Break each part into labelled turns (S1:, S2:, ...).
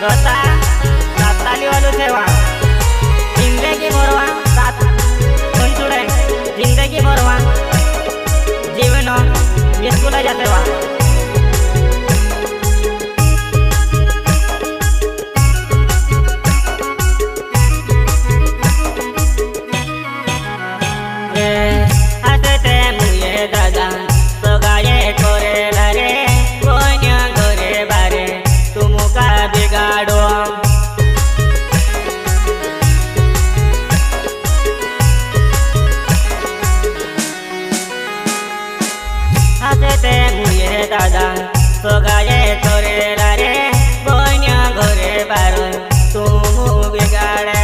S1: रता साताली वालू सेवा जिंदगी भरवा सात कुंचुड़े जिंदगी भरवा जीवन स्कूल जाते वा दादा सोगाये करे रे बोन्या घरे बार तुम बिगाड़े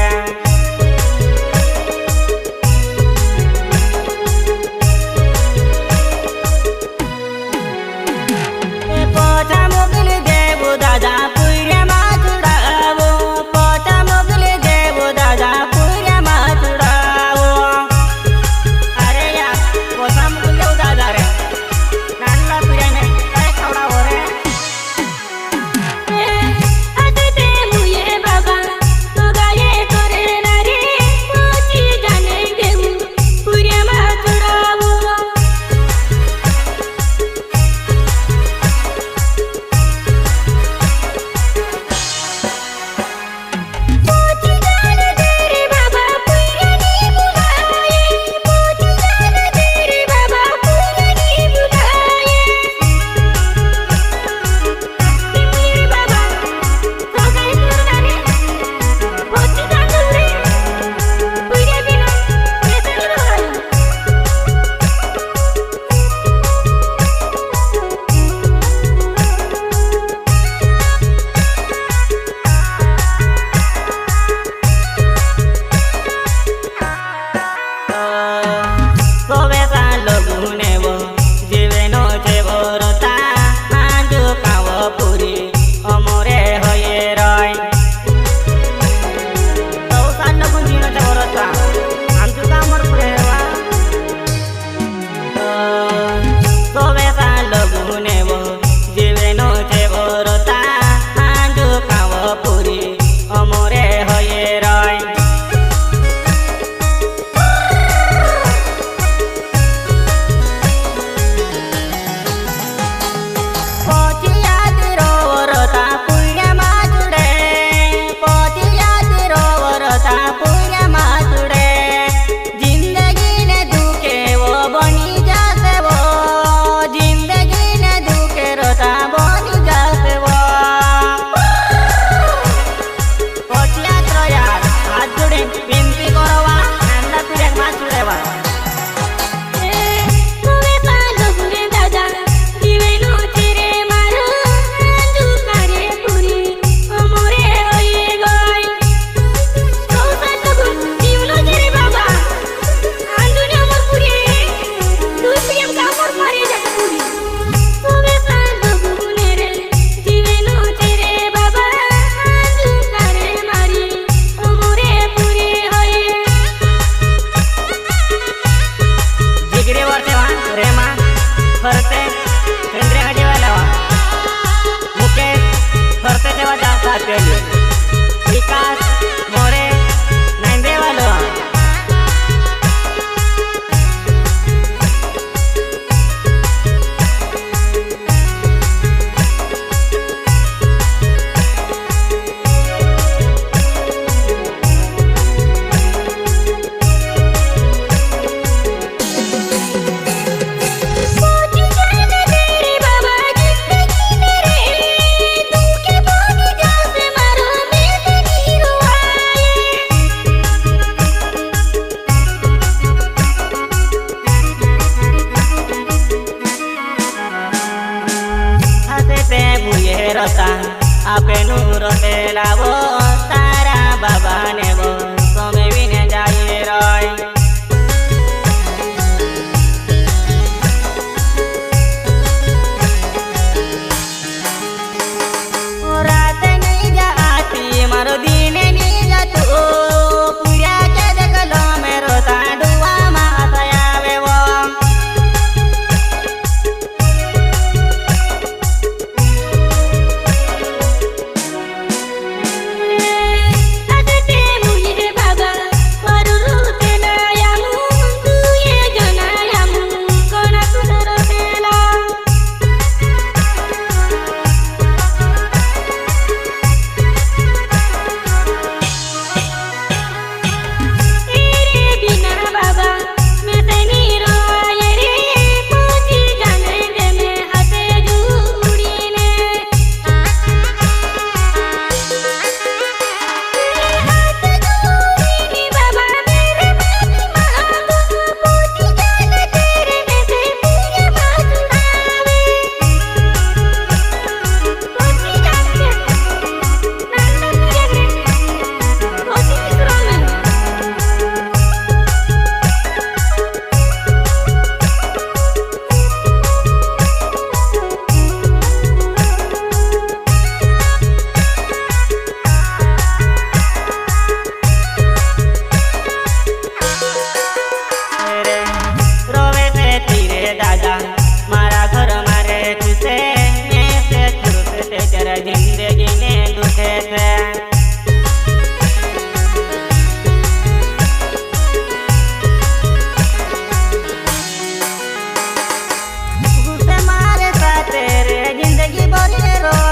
S1: पोछा मोगल देव दादा पुरे माचुड़ावो पोछा मोगल देव दादा पुरे माचुड़ावो अरे या पोछा मोगल देव दादा रे नानला पुरे ने विकास मोरे नांदे वालो रता आपे नूर लावो तारा बाबा ने वो समय विने जाए रॉय रात नहीं जाती मारो दिन नहीं जातो पूरा के देखलो मेरो ताडुआ माया वे वो दादा मारा घर मारे खुशे मैं से खुश से तेरा जिंदगी ने दुखे से जिंदगी बोले रो